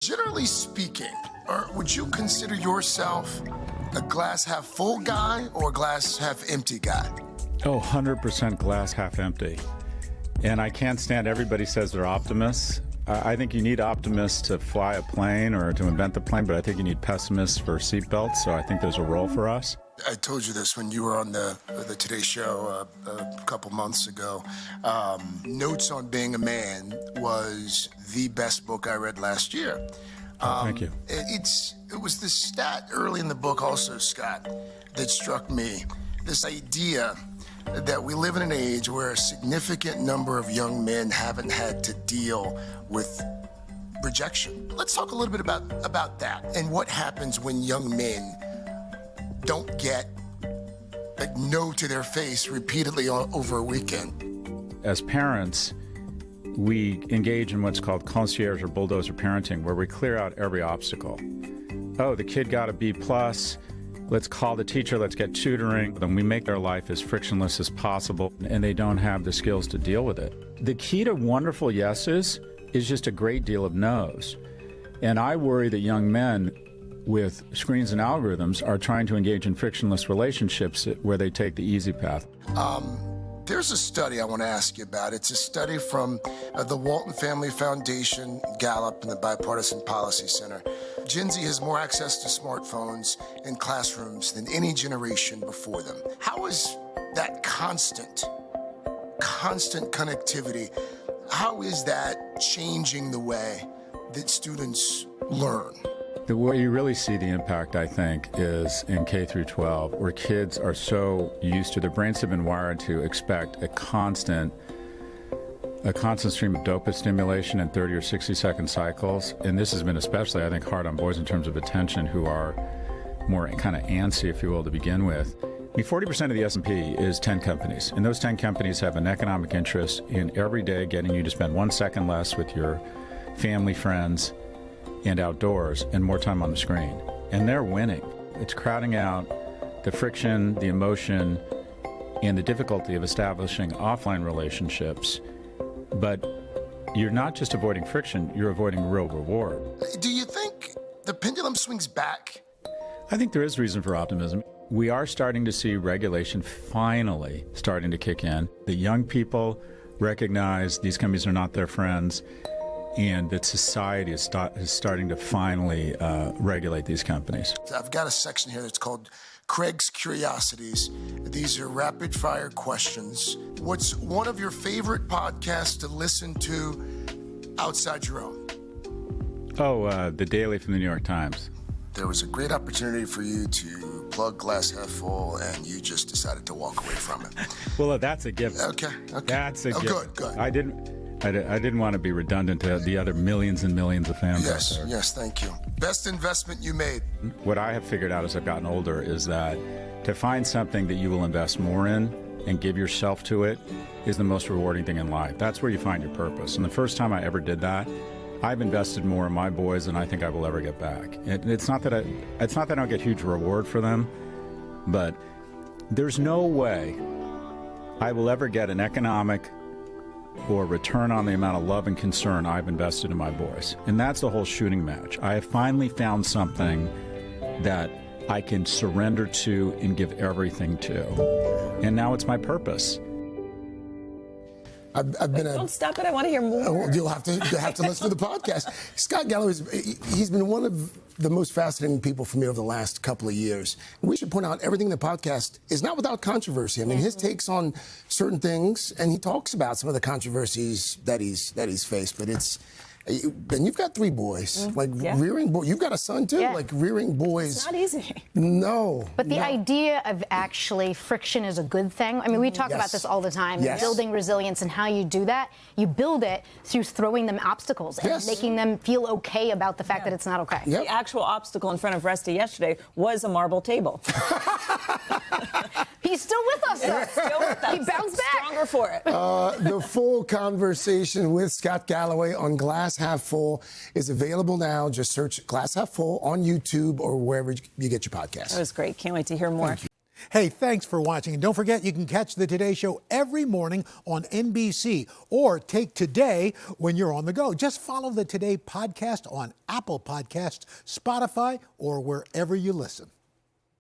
Generally speaking, would you consider yourself a glass half full guy or a glass half empty guy? Oh, 100% glass half empty. And I can't stand everybody says they're optimists. I think you need optimists to fly a plane or to invent the plane, but I think you need pessimists for seatbelts, so I think there's a role for us. I told you this when you were on the Today Show a couple months ago. Notes on Being a Man was the best book I read last year. Thank you. It was this stat early in the book also, Scott, that struck me. This idea that we live in an age where a significant number of young men haven't had to deal with rejection. Let's talk a little bit about that and what happens when young men don't get a no to their face repeatedly over a weekend. As parents, we engage in what's called concierge or bulldozer parenting, where we clear out every obstacle. Oh, the kid got a B+. Let's call the teacher, let's get tutoring. Then we make their life as frictionless as possible, and they don't have the skills to deal with it. The key to wonderful yeses is just a great deal of no's. And I worry that young men with screens and algorithms are trying to engage in frictionless relationships where they take the easy path. There's a study I want to ask you about. It's a study from the Walton Family Foundation, Gallup, and the Bipartisan Policy Center. Gen Z has more access to smartphones and classrooms than any generation before them. How is that constant connectivity, how is that changing the way that students learn? The way you really see the impact, I think, is in K through 12, where kids are so used to, their brains have been wired to expect a constant stream of dopamine stimulation in 30 or 60-second cycles. And this has been especially, I think, hard on boys in terms of attention, who are more kind of antsy, if you will, to begin with. I mean, 40% of the S&P is 10 companies, and those 10 companies have an economic interest in every day getting you to spend 1 second less with your family, friends, and outdoors, and more time on the screen. And they're winning. It's crowding out the friction, the emotion, and the difficulty of establishing offline relationships. But you're not just avoiding friction, you're avoiding real reward. Do you think the pendulum swings back? I think there is reason for optimism. We are starting to see regulation finally starting to kick in. The young people recognize these companies are not their friends, and that society is starting to finally regulate these companies. I've got a section here that's called Craig's Curiosities. These are rapid-fire questions. What's one of your favorite podcasts to listen to outside your own? Oh, The Daily from the New York Times. There was a great opportunity for you to plug Glass Half Full, and you just decided to walk away from it. Well, that's a given. Okay. That's a given. Good. I didn't want to be redundant to the other millions and millions of fans out there. Yes, thank you. Best investment you made? What I have figured out as I've gotten older is that to find something that you will invest more in and give yourself to it is the most rewarding thing in life. That's where you find your purpose. And the first time I ever did that, I've invested more in my boys than I think I will ever get back. It's not that I don't get huge reward for them, but there's no way I will ever get an economic or return on the amount of love and concern I've invested in my boys. And that's the whole shooting match. I have finally found something that I can surrender to and give everything to. And now it's my purpose. I've been Don't stop it. I want to hear more. Well, you'll have to listen to the podcast. Scott Galloway, he's been one of the most fascinating people for me over the last couple of years. We should point out everything in the podcast is not without controversy. I mean, his takes on certain things, and he talks about some of the controversies that he's faced. But and you've got 3 boys, rearing boys. You've got a son too, rearing boys. It's not easy. No. But the idea of actually friction is a good thing. I mean, we talk about this all the time, building resilience, and how you do that. You build it through throwing them obstacles and making them feel okay about the fact that it's not okay. The actual obstacle in front of Rusty yesterday was a marble table. He's still with us, though. Still with us. He bounced back. Stronger for it. The full conversation with Scott Galloway on Glass Half Full is available now. Just search Glass Half Full on YouTube or wherever you get your podcasts. That was great. Can't wait to hear more. Thank you. Hey, thanks for watching. And don't forget, you can catch the Today Show every morning on NBC or take Today when you're on the go. Just follow the Today podcast on Apple Podcasts, Spotify, or wherever you listen.